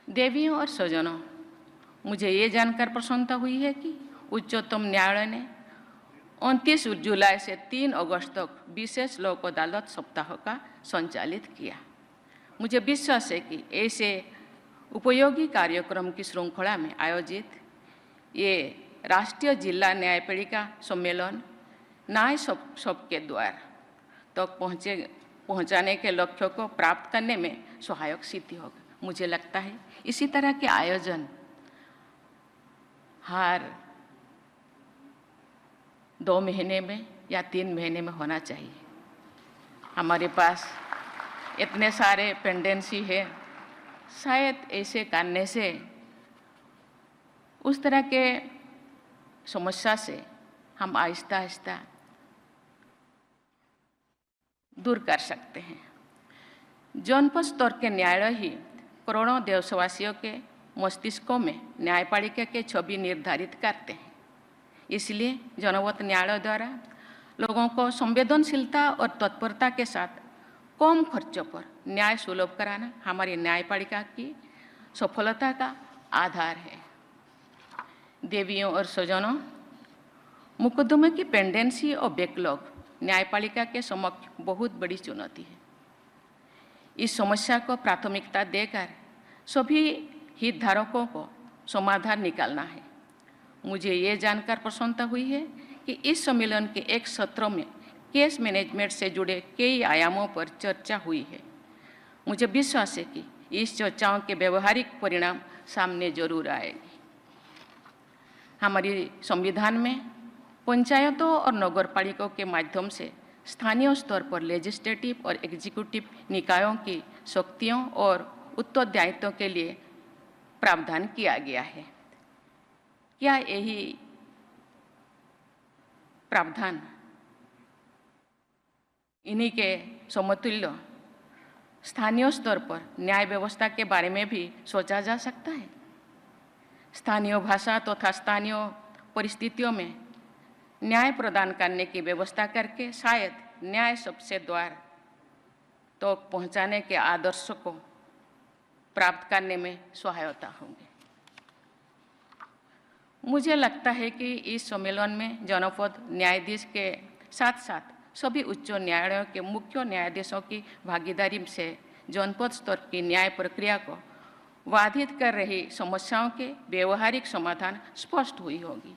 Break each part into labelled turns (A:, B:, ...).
A: देवियों और स्वजनों, मुझे ये जानकर प्रसन्नता हुई है कि उच्चतम न्यायालय ने 29 जुलाई से 3 अगस्त तक विशेष लोक अदालत सप्ताह का संचालित किया। मुझे विश्वास है कि ऐसे उपयोगी कार्यक्रम की श्रृंखला में आयोजित ये राष्ट्रीय जिला न्यायपालिका सम्मेलन न्याय सबके द्वार तक पहुंचाने के लक्ष्य को प्राप्त करने में सहायक सिद्ध होगा। मुझे लगता है इसी तरह के आयोजन हर 2 महीने में या 3 महीने में होना चाहिए। हमारे पास इतने सारे पेंडेंसी है, शायद ऐसे करने से उस तरह के समस्या से हम आहिस्ता आहिस्ता दूर कर सकते हैं। जनपद स्तर के न्यायालय ही करोड़ों देशवासियों के मस्तिष्कों में न्यायपालिका के छवि निर्धारित करते हैं। इसलिए जनपद न्यायालय द्वारा लोगों को संवेदनशीलता और तत्परता के साथ कम खर्चों पर न्याय सुलभ कराना हमारी न्यायपालिका की सफलता का आधार है। देवियों और स्वजनों, मुकदमे की पेंडेंसी और बैकलॉग न्यायपालिका के समक्ष बहुत बड़ी चुनौती है। इस समस्या को प्राथमिकता देकर सभी हितधारकों को समाधान निकालना है। मुझे ये जानकर प्रसन्नता हुई है कि इस सम्मेलन के एक सत्र में केस मैनेजमेंट से जुड़े कई आयामों पर चर्चा हुई है। मुझे विश्वास है कि इस चर्चाओं के व्यवहारिक परिणाम सामने जरूर आएंगे। हमारी संविधान में पंचायतों और नगरपालिकाओं के माध्यम से स्थानीय स्तर पर लेजिस्लेटिव और एग्जीक्यूटिव निकायों की शक्तियों और उत्तरदायित्वों के लिए प्रावधान किया गया है। क्या यही प्रावधान इन्हीं के समतुल्य स्थानीय स्तर पर न्याय व्यवस्था के बारे में भी सोचा जा सकता है? स्थानीय भाषा तथा स्थानीय परिस्थितियों में न्याय प्रदान करने की व्यवस्था करके शायद न्याय सबसे द्वार तो पहुंचाने के आदर्श को प्राप्त करने में सहायता होगी। मुझे लगता है कि इस सम्मेलन में जनपद न्यायाधीश के साथ साथ सभी उच्च न्यायालयों के मुख्य न्यायाधीशों की भागीदारी से जनपद स्तर की न्याय प्रक्रिया को बाधित कर रही समस्याओं के व्यवहारिक समाधान स्पष्ट हुई होगी।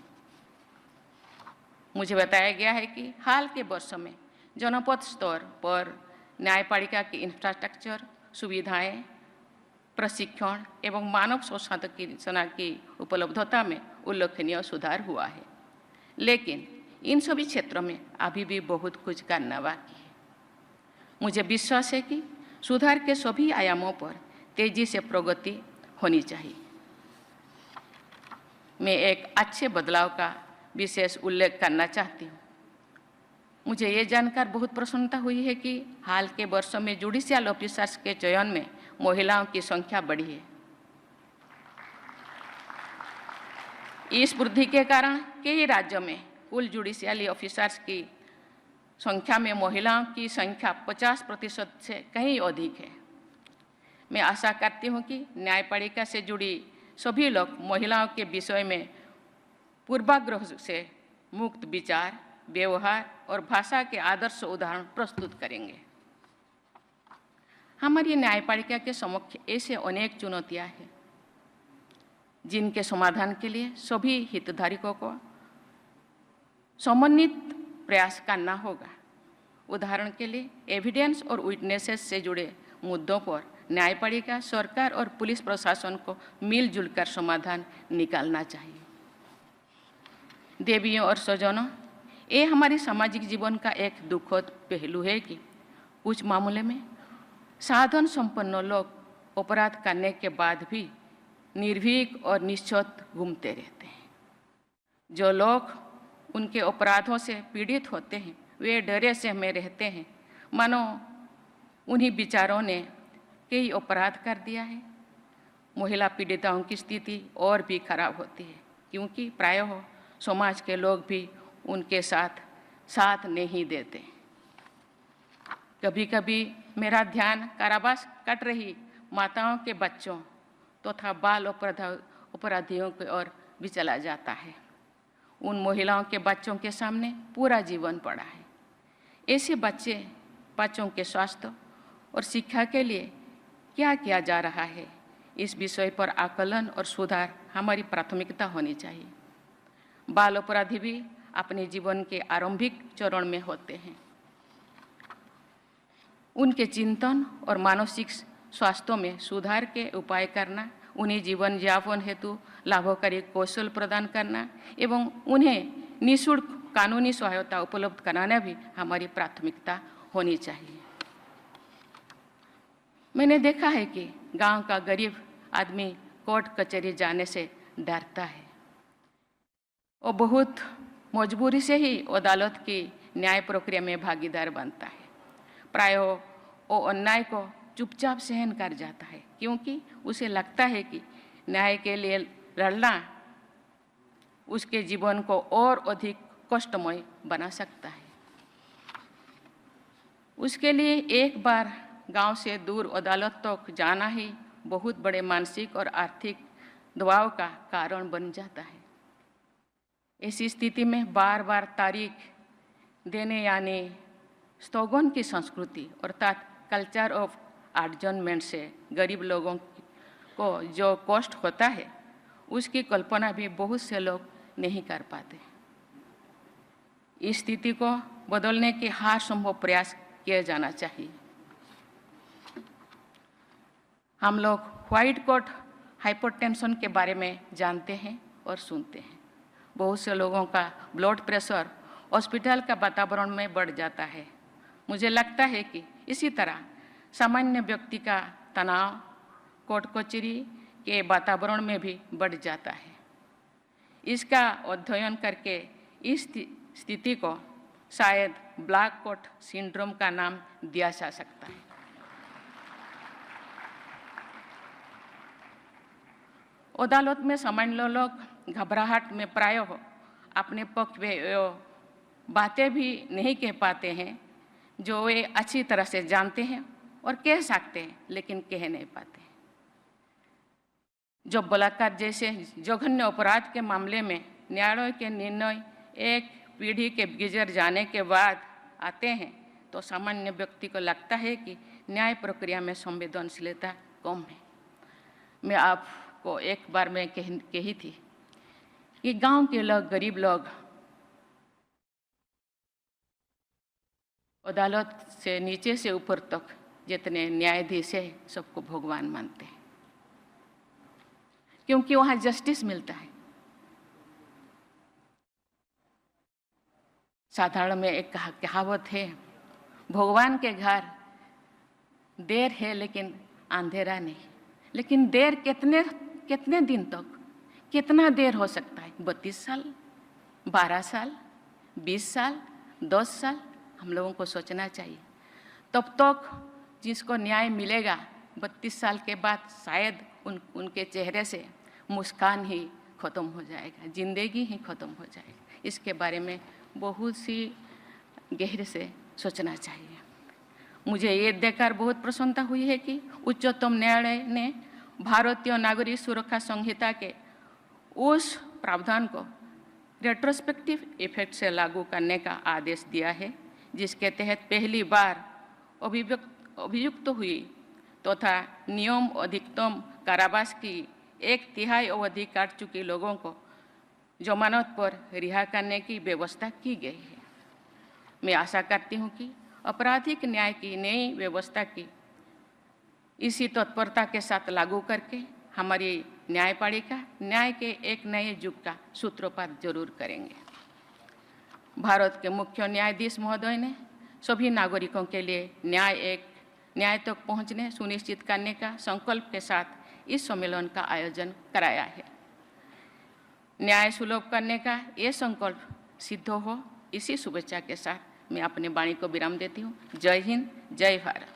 A: मुझे बताया गया है कि हाल के वर्षों में जनपद स्तर पर न्यायपालिका की इंफ्रास्ट्रक्चर, सुविधाएं, प्रशिक्षण एवं मानव संसाधन की उपलब्धता में उल्लेखनीय सुधार हुआ है, लेकिन इन सभी क्षेत्रों में अभी भी बहुत कुछ करना बाकी है। मुझे विश्वास है कि सुधार के सभी आयामों पर तेजी से प्रगति होनी चाहिए। मैं एक अच्छे बदलाव का विशेष उल्लेख करना चाहती हूँ। मुझे ये जानकर बहुत प्रसन्नता हुई है कि हाल के वर्षों में जुडिशियल ऑफिसर्स के चयन में महिलाओं की संख्या बढ़ी है। इस वृद्धि के कारण कई राज्यों में कुल जुडिशियल ऑफिसर्स की संख्या में महिलाओं की संख्या 50% से कहीं अधिक है। मैं आशा करती हूँ कि न्यायपालिका से जुड़ी सभी लोग महिलाओं के विषय में पूर्वाग्रह से मुक्त विचार, व्यवहार और भाषा के आदर्श उदाहरण प्रस्तुत करेंगे। हमारी न्यायपालिका के समक्ष ऐसे अनेक चुनौतियां हैं जिनके समाधान के लिए सभी हितधारकों को समन्वित प्रयास करना होगा। उदाहरण के लिए एविडेंस और विटनेसेस से जुड़े मुद्दों पर न्यायपालिका, सरकार और पुलिस प्रशासन को मिलजुल कर समाधान निकालना चाहिए। देवियों और स्वजनों, ये हमारे सामाजिक जीवन का एक दुखद पहलू है कि कुछ मामले में साधन संपन्न लोग अपराध करने के बाद भी निर्भीक और निश्चत घूमते रहते हैं। जो लोग उनके अपराधों से पीड़ित होते हैं वे डरे से में रहते हैं, मानो उन्हीं विचारों ने कई अपराध कर दिया है। महिला पीड़िताओं की स्थिति और भी खराब होती है क्योंकि प्रायः समाज के लोग भी उनके साथ नहीं देते। कभी कभी मेरा ध्यान कारावास कट रही माताओं के बच्चों तथा बाल अपराधियों की ओर भी चला जाता है। उन महिलाओं के बच्चों के सामने पूरा जीवन पड़ा है। ऐसे बच्चों के स्वास्थ्य और शिक्षा के लिए क्या किया जा रहा है, इस विषय पर आकलन और सुधार हमारी प्राथमिकता होनी चाहिए। बाल अपराधी भी अपने जीवन के आरंभिक चरण में होते हैं। उनके चिंतन और मानसिक स्वास्थ्य में सुधार के उपाय करना, उन्हें जीवन यापन हेतु लाभकारी कौशल प्रदान करना एवं उन्हें निःशुल्क कानूनी सहायता उपलब्ध कराना भी हमारी प्राथमिकता होनी चाहिए। मैंने देखा है कि गांव का गरीब आदमी कोर्ट कचहरी जाने से डरता है। वो बहुत मजबूरी से ही अदालत की न्याय प्रक्रिया में भागीदार बनता है। प्राय वो अन्याय को चुपचाप सहन कर जाता है, क्योंकि उसे लगता है कि न्याय के लिए लड़ना उसके जीवन को और अधिक कष्टमय बना सकता है। उसके लिए एक बार गांव से दूर अदालत तक जाना ही बहुत बड़े मानसिक और आर्थिक दबाव का कारण बन जाता है। ऐसी स्थिति में बार बार तारीख देने यानी स्थगन की संस्कृति अर्थात कल्चर ऑफ एडजर्नमेंट से गरीब लोगों को जो कष्ट होता है, उसकी कल्पना भी बहुत से लोग नहीं कर पाते। इस स्थिति को बदलने के हर संभव प्रयास किया जाना चाहिए। हम लोग व्हाइट कोट हाइपरटेंशन के बारे में जानते हैं और सुनते हैं। बहुत से लोगों का ब्लड प्रेशर हॉस्पिटल का वातावरण में बढ़ जाता है। मुझे लगता है कि इसी तरह सामान्य व्यक्ति का तनाव कोर्ट कचहरी के वातावरण में भी बढ़ जाता है। इसका अध्ययन करके इस स्थिति को शायद ब्लैक कोट सिंड्रोम का नाम दिया जा सकता है। अदालत में सामान्य लोग घबराहट में प्राय हो अपने पक्ष में बातें भी नहीं कह पाते हैं जो वे अच्छी तरह से जानते हैं और कह सकते हैं, लेकिन कह नहीं पाते। जो बलात्कार जैसे जघन्य अपराध के मामले में न्यायालय के निर्णय एक पीढ़ी के गुजर जाने के बाद आते हैं, तो सामान्य व्यक्ति को लगता है कि न्याय प्रक्रिया में संवेदनशीलता कम है। मैं आपको एक बार में कही थी कि गांव के लोग, गरीब लोग अदालत से नीचे से ऊपर तक जितने न्यायाधीश है सबको भगवान मानते हैं, क्योंकि वहाँ जस्टिस मिलता है। साधारण में एक कहावत है, भगवान के घर देर है लेकिन अंधेरा नहीं। लेकिन देर कितने दिन तक, कितना देर हो सकता है? 32 साल, 12 साल, 20 साल, 10 साल? हम लोगों को सोचना चाहिए। तब तक जिसको न्याय मिलेगा 32 साल के बाद शायद उनके चेहरे से मुस्कान ही खत्म हो जाएगा, जिंदगी ही खत्म हो जाएगा। इसके बारे में बहुत सी गहरे से सोचना चाहिए। मुझे ये देखकर बहुत प्रसन्नता हुई है कि उच्चतम न्यायालय ने भारतीय नागरिक सुरक्षा संहिता के उस प्रावधान को रेट्रोस्पेक्टिव इफेक्ट से लागू करने का आदेश दिया है, जिसके तहत पहली बार अभियुक्त हुई तथा नियम अधिकतम कारावास की 1/3 अवधि काट चुके लोगों को जमानत पर रिहा करने की व्यवस्था की गई है। मैं आशा करती हूँ कि आपराधिक न्याय की नई व्यवस्था की इसी तत्परता के साथ लागू करके हमारी न्यायपालिका न्याय के एक नए युग का सूत्रपात जरूर करेंगे। भारत के मुख्य न्यायाधीश महोदय ने सभी नागरिकों के लिए न्याय तक पहुंचने सुनिश्चित करने का संकल्प के साथ इस सम्मेलन का आयोजन कराया है। न्याय सुलभ करने का ये संकल्प सिद्ध हो, इसी शुभेच्छा के साथ मैं अपनी वाणी को विराम देती हूँ। जय हिंद, जय भारत।